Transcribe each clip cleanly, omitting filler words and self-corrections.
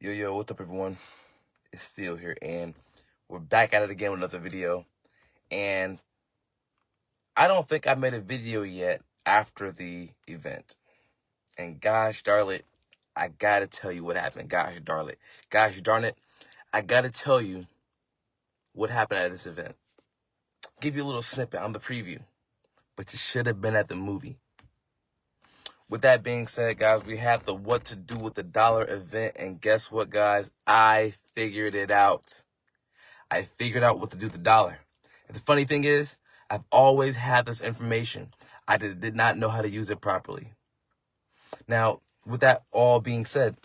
Yo, what's up everyone? It's Steele here, and we're back at it again with another video. And I don't think I made a video yet after the event. And gosh darn it, I gotta tell you what happened. Gosh darn it, I gotta tell you what happened at this event. Give you a little snippet on the preview, but you should have been at the movie. With that being said, guys, we have the What to Do with the Dollar event, and guess what, guys? I figured it out. I figured out what to do with the dollar. And the funny thing is, I've always had this information. I just did not know how to use it properly. Now, with that all being said,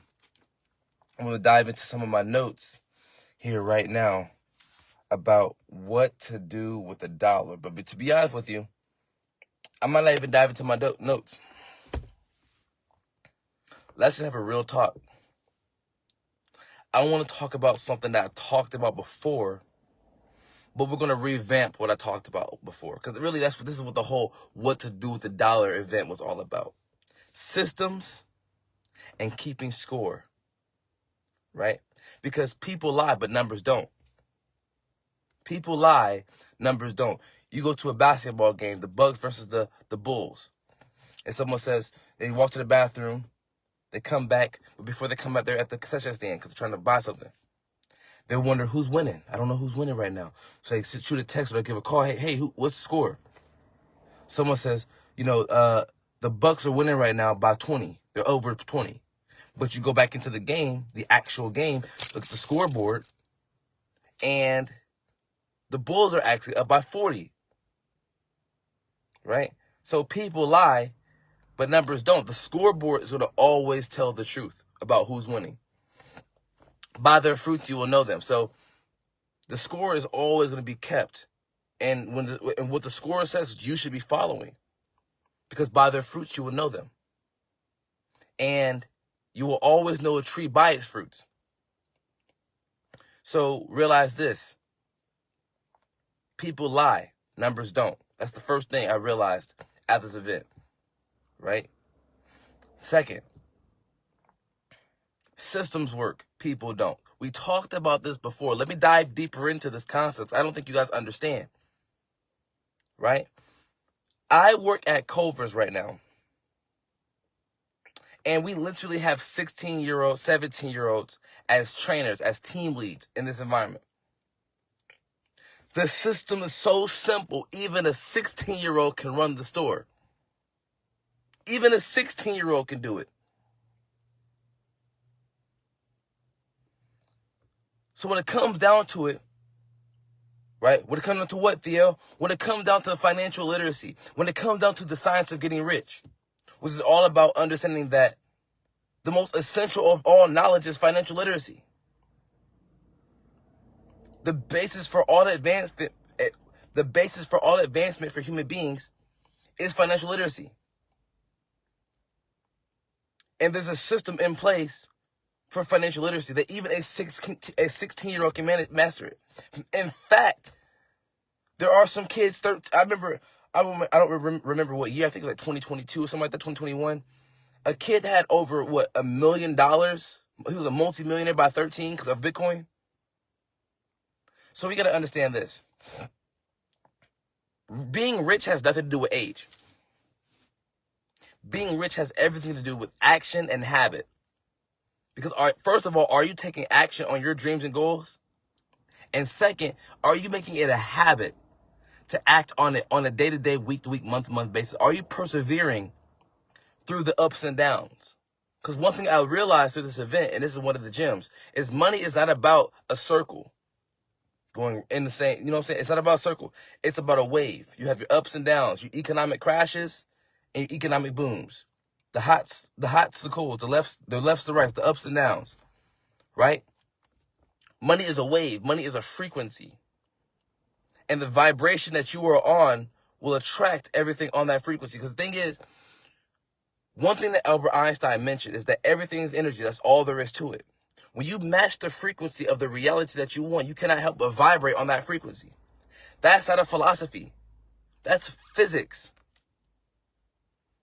I'm going to dive into some of my notes here right now about what to do with the dollar. But to be honest with you, I might not even dive into my notes. Let's just have a real talk. I want to talk about something that I talked about before, but we're going to revamp what I talked about before. Because really, this is what the whole What to Do with the Dollar event was all about. Systems and keeping score, right? Because people lie, but numbers don't. People lie, numbers don't. You go to a basketball game, the Bucks versus the Bulls, and someone says they walk to the bathroom, they come back, but before they come back, they're at the concession stand because they're trying to buy something. They wonder who's winning. I don't know who's winning right now. So they shoot a text or they give a call. Hey, what's the score? Someone says, the Bucks are winning right now by 20. They're over 20. But you go back into the game, the actual game, look at the scoreboard, and the Bulls are actually up by 40. Right? So people lie, but numbers don't. The scoreboard is going to always tell the truth about who's winning. By their fruits, you will know them. So the score is always going to be kept. And what the score says, you should be following. Because by their fruits, you will know them. And you will always know a tree by its fruits. So realize this. People lie. Numbers don't. That's the first thing I realized at this event. Right? Second, systems work. People don't. We talked about this before. Let me dive deeper into this concept. I don't think you guys understand. Right? I work at Culver's right now. And we literally have 16-year-olds, 17-year-olds as trainers, as team leads in this environment. The system is so simple, even a 16-year-old can run the store. Even a 16-year-old can do it. So when it comes down to it, right? When it comes down to what, Theo? When it comes down to financial literacy, when it comes down to the science of getting rich, which is all about understanding that the most essential of all knowledge is financial literacy. The basis for all advancement for human beings is financial literacy. And there's a system in place for financial literacy that even a 16-year-old can master it. In fact, there are some kids. I don't remember what year. I think it was like 2022 or something like that. 2021. A kid had over $1 million. He was a multi-millionaire by 13 because of Bitcoin. So we got to understand this. Being rich has nothing to do with age. Being rich has everything to do with action and habit. Because first of all, are you taking action on your dreams and goals? And second, are you making it a habit to act on it on a day-to-day, week-to-week, month-to-month basis? Are you persevering through the ups and downs? Because one thing I realized through this event, and this is one of the gems, is money is not about a circle going in the same, you know what I'm saying? It's not about a circle. It's about a wave. You have your ups and downs, your economic crashes and your economic booms. The hots, the colds, the lefts, the rights, the ups and downs, right? Money is a wave. Money is a frequency. And the vibration that you are on will attract everything on that frequency. Because the thing is, one thing that Albert Einstein mentioned is that everything is energy. That's all there is to it. When you match the frequency of the reality that you want, you cannot help but vibrate on that frequency. That's not a philosophy. That's physics.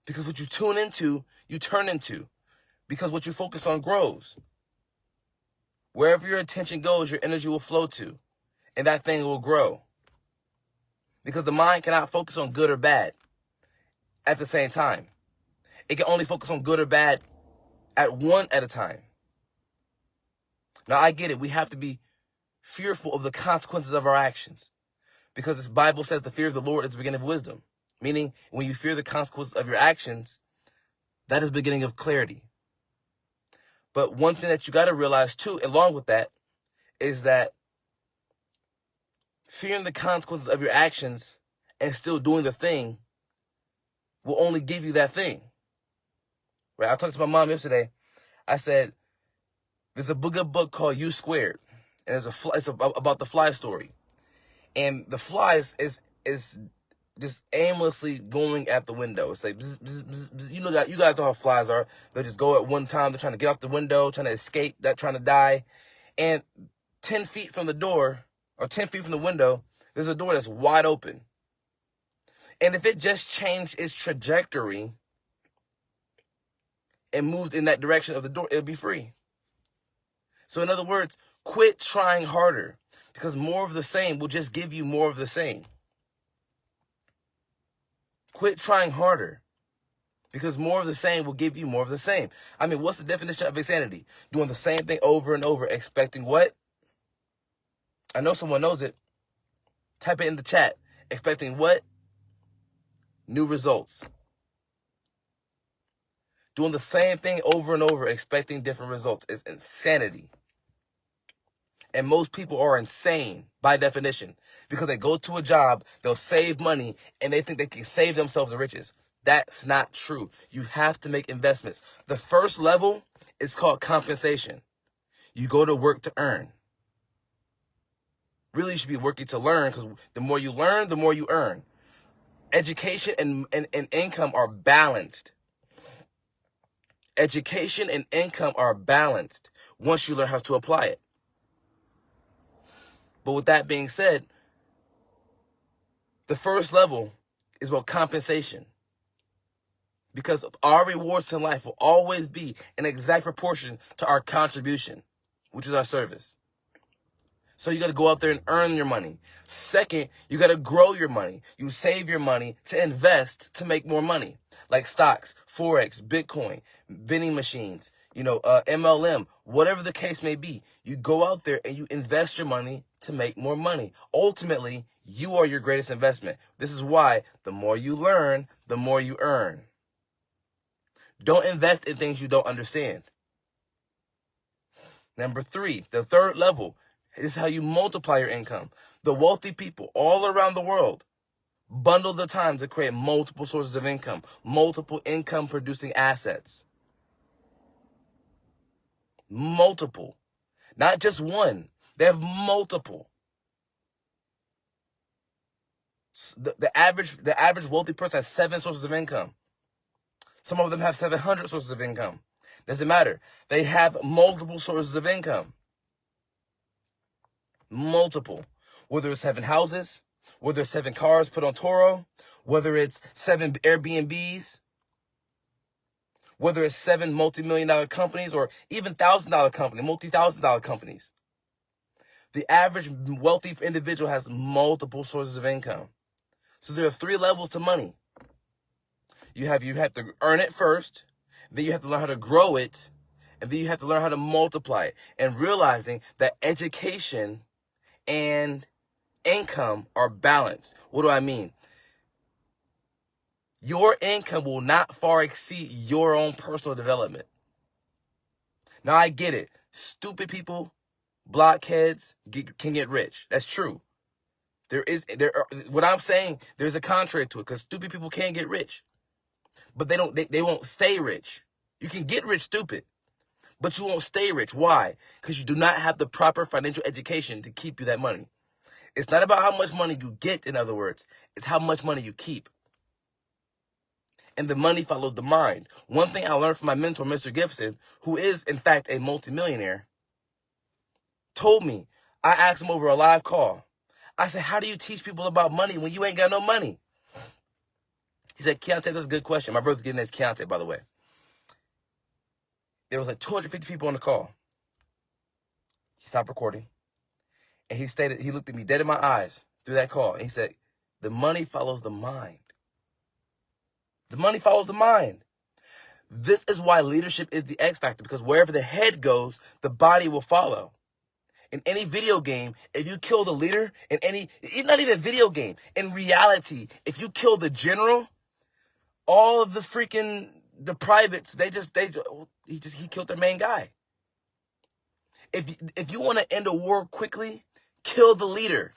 Because what you tune into, you turn into. Because what you focus on grows. Wherever your attention goes, your energy will flow to, and that thing will grow. Because the mind cannot focus on good or bad at the same time. It can only focus on good or bad at one at a time. Now, I get it. We have to be fearful of the consequences of our actions, because this Bible says the fear of the Lord is the beginning of wisdom. Meaning, when you fear the consequences of your actions, that is the beginning of clarity. But one thing that you got to realize too, along with that, is that fearing the consequences of your actions and still doing the thing will only give you that thing. Right? I talked to my mom yesterday. I said, there's a good book called U Squared, and it's about the fly story. And the fly is just aimlessly going at the window. It's like, bzz, bzz, bzz, bzz. You guys know how flies are. They just go at one time. They're trying to get out the window, trying to escape, trying to die. And 10 feet from the door, or 10 feet from the window, there's a door that's wide open. And if it just changed its trajectory and moved in that direction of the door, it'll be free. So in other words, quit trying harder, because more of the same will just give you more of the same. Quit trying harder, because more of the same will give you more of the same. I mean, what's the definition of insanity? Doing the same thing over and over, expecting what? I know someone knows it. Type it in the chat. Expecting what? New results. Doing the same thing over and over, expecting different results is insanity. And most people are insane by definition, because they go to a job, they'll save money, and they think they can save themselves the riches. That's not true. You have to make investments. The first level is called compensation. You go to work to earn. Really, you should be working to learn, because the more you learn, the more you earn. Education and income are balanced. Education and income are balanced once you learn how to apply it. But with that being said, the first level is about compensation, because our rewards in life will always be an exact proportion to our contribution, which is our service. So you got to go out there and earn your money. Second, you got to grow your money. You save your money to invest to make more money, like stocks, Forex, Bitcoin, vending machines, MLM, whatever the case may be. You go out there and you invest your money to make more money. Ultimately, you are your greatest investment. This is why the more you learn, the more you earn. Don't invest in things you don't understand. Number 3, the third level, is how you multiply your income. The wealthy people all around the world bundle the time to create multiple sources of income, multiple income producing assets. Multiple. Not just one. They have multiple. The average wealthy person has 7 sources of income. Some of them have 700 sources of income. Doesn't matter. They have multiple sources of income. Multiple. Whether it's 7 houses, whether it's 7 cars put on Turo, whether it's 7 Airbnbs, whether it's 7 multi-million-dollar companies, or even $1,000 company, multi-$1,000 companies. The average wealthy individual has multiple sources of income. So there are 3 levels to money. You have to earn it first, then you have to learn how to grow it, and then you have to learn how to multiply it. And realizing that education and income are balanced. What do I mean? Your income will not far exceed your own personal development. Now, I get it. Stupid people, blockheads can get rich. That's true. What I'm saying, there's a contrary to it, because stupid people can get rich, but they won't stay rich. You can get rich stupid, but you won't stay rich. Why? Because you do not have the proper financial education to keep you that money. It's not about how much money you get, in other words. It's how much money you keep. And the money follows the mind. One thing I learned from my mentor, Mr. Gibson, who is, in fact, a multimillionaire, told me, I asked him over a live call, I said, how do you teach people about money when you ain't got no money? He said, Keontae, that's a good question. My brother's getting his Keontae, by the way. There was like 250 people on the call. He stopped recording. And he looked at me dead in my eyes through that call. And he said, the money follows the mind. The money follows the mind. This is why leadership is the X factor, because wherever the head goes, the body will follow. In any video game, if you kill the leader, not even video game, in reality, if you kill the general, all of the privates, he killed their main guy. If you want to end a war quickly, kill the leader.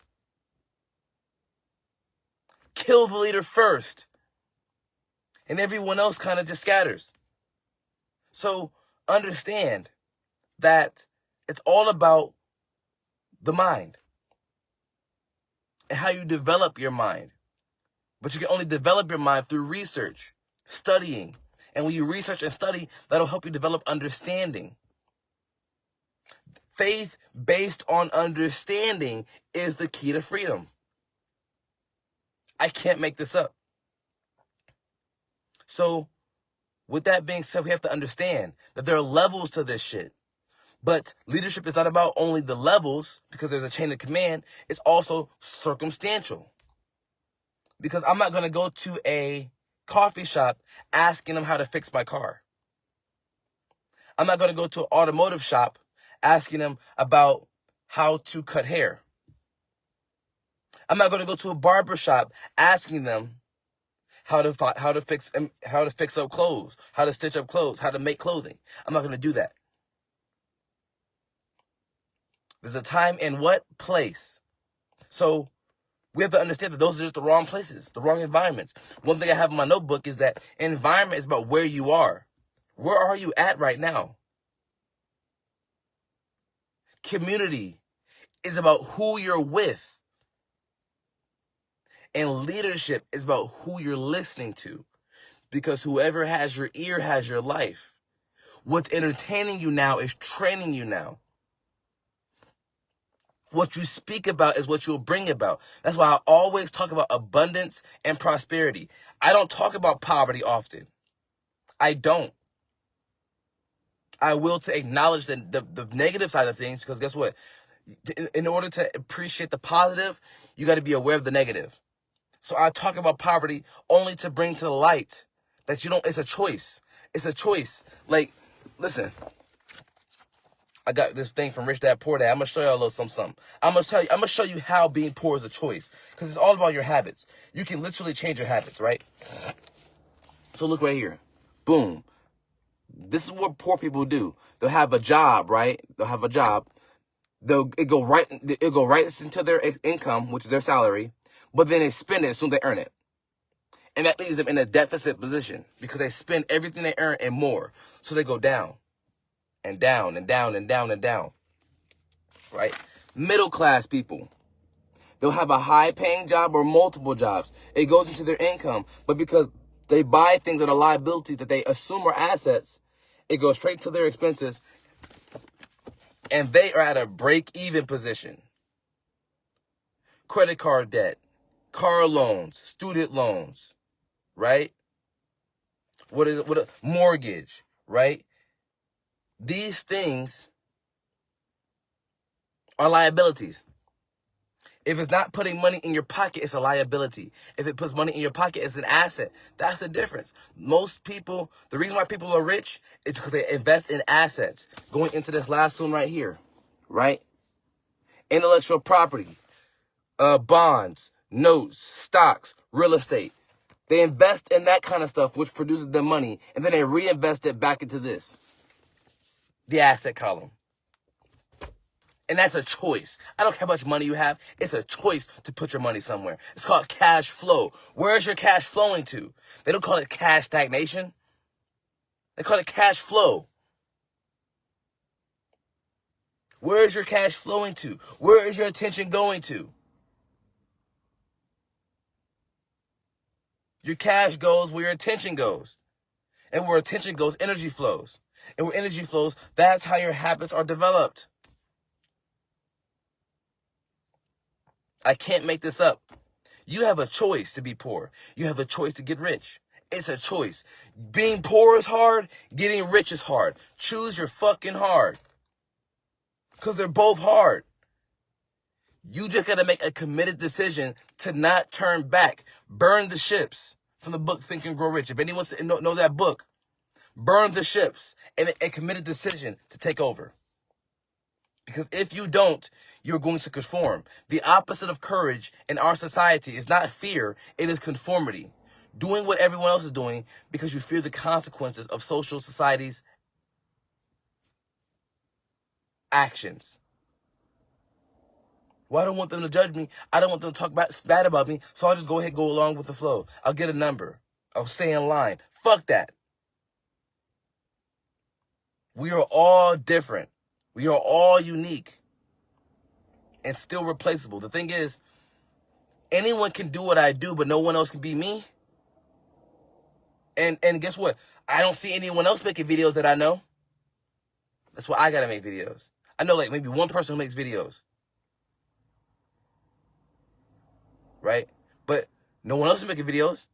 Kill the leader first. And everyone else kind of just scatters. So understand that it's all about the mind and how you develop your mind. But you can only develop your mind through research, studying. And when you research and study, that'll help you develop understanding. Faith based on understanding is the key to freedom. I can't make this up. So with that being said, we have to understand that there are levels to this shit. But leadership is not about only the levels, because there's a chain of command. It's also circumstantial. Because I'm not going to go to a coffee shop asking them how to fix my car. I'm not going to go to an automotive shop asking them about how to cut hair. I'm not going to go to a barber shop asking them how to fix up clothes, how to stitch up clothes, how to make clothing. I'm not going to do that. There's a time and what place. So we have to understand that those are just the wrong places, the wrong environments. One thing I have in my notebook is that environment is about where you are. Where are you at right now? Community is about who you're with. And leadership is about who you're listening to. Because whoever has your ear has your life. What's entertaining you now is training you now. What you speak about is what you'll bring about. That's why I always talk about abundance and prosperity. I don't talk about poverty often. I don't. I will to acknowledge the negative side of things, because guess what? In order to appreciate the positive, you got to be aware of the negative. So I talk about poverty only to bring to the light that it's a choice. It's a choice. Like, listen, I got this thing from Rich Dad Poor Dad. I'm going to show you a little something. I'm going to show you how being poor is a choice, because it's all about your habits. You can literally change your habits, right? So look right here. Boom. This is what poor people do. They'll have a job, right? They'll have a job. It'll go right into their income, which is their salary, but then they spend it as soon as they earn it. And that leaves them in a deficit position because they spend everything they earn and more. So they go down and down and down and down and down, right? Middle class people, they'll have a high paying job or multiple jobs. It goes into their income, but because they buy things that are liabilities that they assume are assets, it goes straight to their expenses, and they are at a break-even position. Credit card debt, car loans, student loans, right? What a mortgage, right? These things are liabilities. If it's not putting money in your pocket, it's a liability. If it puts money in your pocket, it's an asset. That's the difference. Most people, the reason why people are rich is because they invest in assets. Going into this last one right here, right? Intellectual property, bonds, notes, stocks, real estate. They invest in that kind of stuff, which produces them money, and then they reinvest it back into this, the asset column. And that's a choice. I don't care how much money you have. It's a choice to put your money somewhere. It's called cash flow. Where is your cash flowing to? They don't call it cash stagnation. They call it cash flow. Where is your cash flowing to? Where is your attention going to? Your cash goes where your attention goes. And where attention goes, energy flows. And where energy flows, that's how your habits are developed. I can't make this up. You have a choice to be poor. You have a choice to get rich. It's a choice. Being poor is hard. Getting rich is hard. Choose your fucking hard. because they're both hard. You just got to make a committed decision to not turn back. Burn the ships, from the book Think and Grow Rich. If anyone knows that book, burn the ships, and a committed decision to take over. Because if you don't, you're going to conform. The opposite of courage in our society is not fear, it is conformity. Doing what everyone else is doing because you fear the consequences of social society's actions. Well, I don't want them to judge me. I don't want them to talk bad about me. So I'll just go ahead and go along with the flow. I'll get a number. I'll stay in line. Fuck that. We are all different. We are all unique and still replaceable. The thing is, anyone can do what I do, but no one else can be me. And guess what? I don't see anyone else making videos that I know. That's why I gotta make videos. I know like maybe one person who makes videos. Right? But no one else is making videos.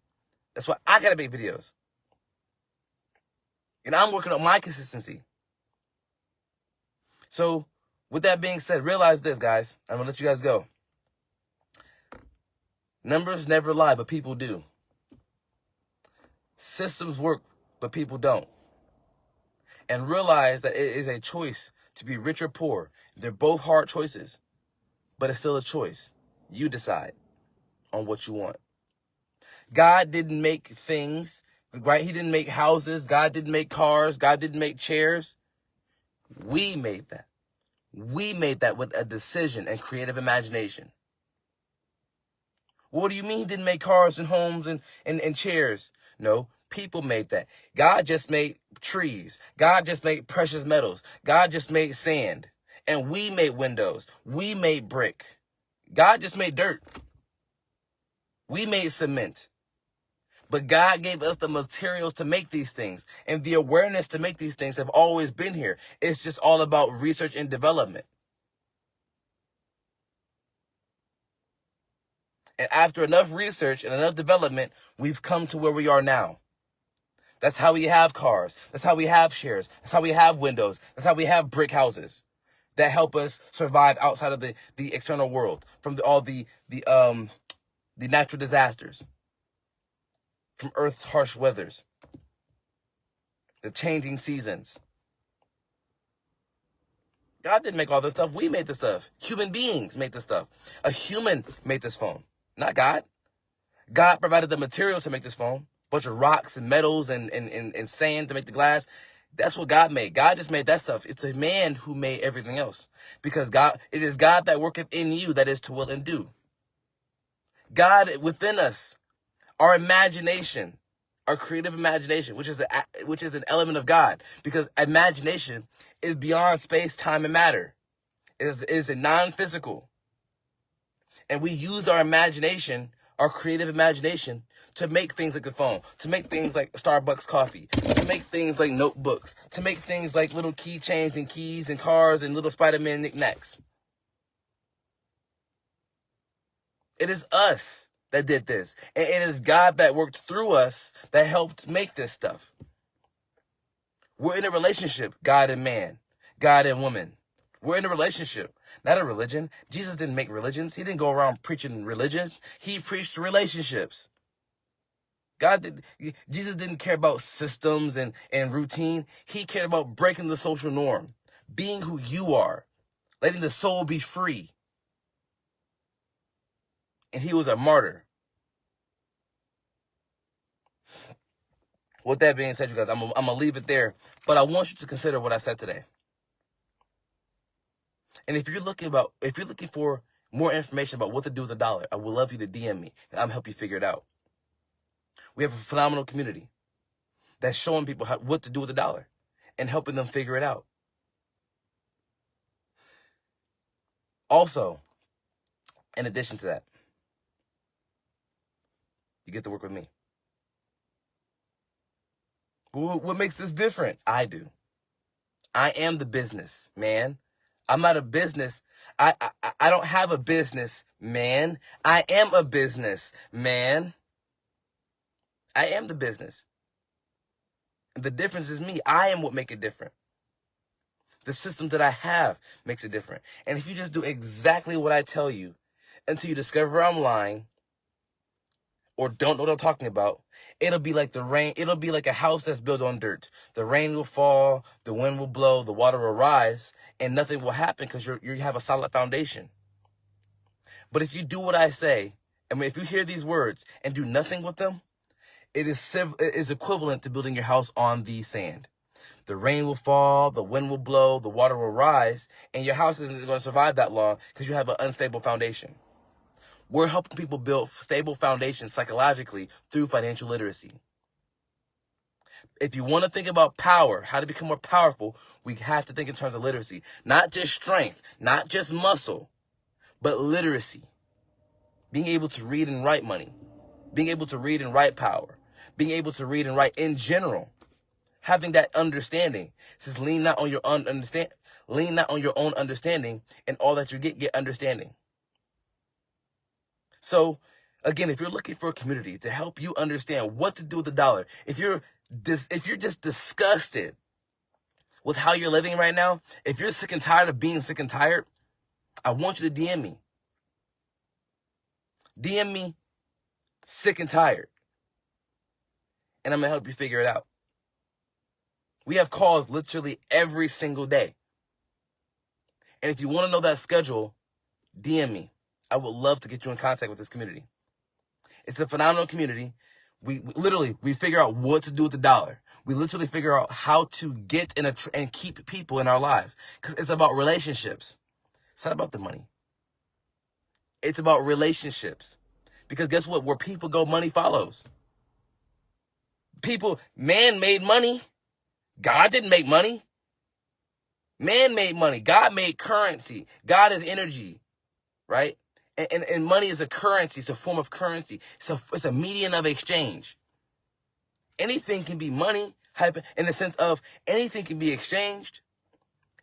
That's why I gotta make videos. And I'm working on my consistency. So, with that being said, realize this, guys. I'm gonna let you guys go. Numbers never lie, but people do. Systems work, but people don't. And realize that it is a choice to be rich or poor. They're both hard choices, but it's still a choice. You decide on what you want. God didn't make things, right? He didn't make houses. God didn't make cars. God didn't make chairs. We made that. We made that with a decision and creative imagination. What do you mean he didn't make cars and homes and chairs? No, people made that. God just made trees. God just made precious metals. God just made sand. And we made windows. We made brick. God just made dirt. We made cement. But God gave us the materials to make these things. And the awareness to make these things have always been here. It's just all about research and development. And after enough research and enough development, we've come to where we are now. That's how we have cars. That's how we have chairs. That's how we have windows. That's how we have brick houses that help us survive outside of the external world, from all the natural disasters, from Earth's harsh weathers, the changing seasons. God didn't make all this stuff. We made this stuff. Human beings made this stuff. A human made this phone, not God. God provided the materials to make this phone. Bunch of rocks and metals and sand to make the glass. That's what God made. God just made that stuff. It's the man who made everything else. Because it is God that worketh in you, that is to will and do. God within us, our imagination, our creative imagination, which is an element of God. Because imagination is beyond space, time, and matter. It is a non-physical. And we use our imagination, our creative imagination, to make things like the phone, to make things like Starbucks coffee, to make things like notebooks, to make things like little keychains and keys and cars and little Spider-Man knickknacks. It is us that did this. And it is God that worked through us that helped make this stuff. We're in a relationship, God and man, God and woman. We're in a relationship, not a religion. Jesus didn't make religions. He didn't go around preaching religions. He preached relationships. Jesus didn't care about systems and routine. He cared about breaking the social norm, being who you are, letting the soul be free. And he was a martyr. With that being said, you guys, I'm going to leave it there. But I want you to consider what I said today. And if you're looking for more information about what to do with $1, I would love you to DM me. And I'm help you figure it out. We have a phenomenal community that's showing people what to do with $1 and helping them figure it out. Also, in addition to that, you get to work with me. What makes this different? I do. I am the business, man. I'm not a business. I don't have a business, man. I am a business, man. I am the business. The difference is me. I am what make it different. The system that I have makes it different. And if you just do exactly what I tell you until you discover I'm lying or don't know what I'm talking about, it'll be like the rain. It'll be like a house that's built on dirt. The rain will fall, the wind will blow, the water will rise, and nothing will happen because you have a solid foundation. But if you do what I say, I mean, if you hear these words and do nothing with them, it is equivalent to building your house on the sand. The rain will fall, the wind will blow, the water will rise, and your house isn't going to survive that long because you have an unstable foundation. We're helping people build stable foundations psychologically through financial literacy. If you want to think about power, how to become more powerful, we have to think in terms of literacy. Not just strength, not just muscle, but literacy. Being able to read and write money. Being able to read and write power. Being able to read and write in general. Having that understanding. It says lean not on your own understanding, and all that you get understanding. So, again, if you're looking for a community to help you understand what to do with the dollar, if you're just disgusted with how you're living right now, if you're sick and tired of being sick and tired, I want you to DM me. DM me, sick and tired, and I'm gonna help you figure it out. We have calls literally every single day. And if you want to know that schedule, DM me. I would love to get you in contact with this community. It's a phenomenal community. We literally figure out what to do with the dollar. We literally figure out how to get and keep people in our lives. Because it's about relationships. It's not about the money. It's about relationships. Because guess what? Where people go, money follows. Man made money. God didn't make money. Man made money. God made currency. God is energy, right? And money is a currency. It's a form of currency. It's a medium of exchange. Anything can be money, in the sense of anything can be exchanged.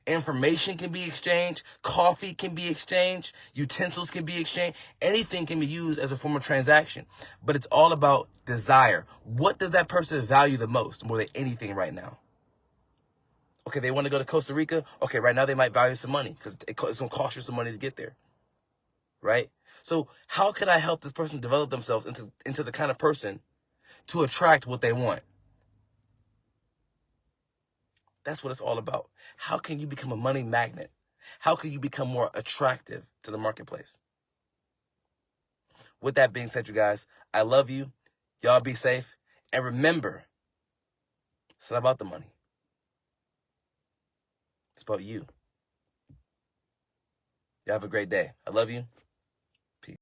Information can be exchanged. Coffee can be exchanged. Utensils can be exchanged. Anything can be used as a form of transaction. But it's all about desire. What does that person value the most more than anything right now? Okay, they want to go to Costa Rica. Okay, right now they might value some money because it's going to cost you some money to get there. Right? So how can I help this person develop themselves into the kind of person to attract what they want? That's what it's all about. How can you become a money magnet? How can you become more attractive to the marketplace? With that being said, you guys, I love you. Y'all be safe. And remember, it's not about the money. It's about you. Y'all have a great day. I love you. Peace.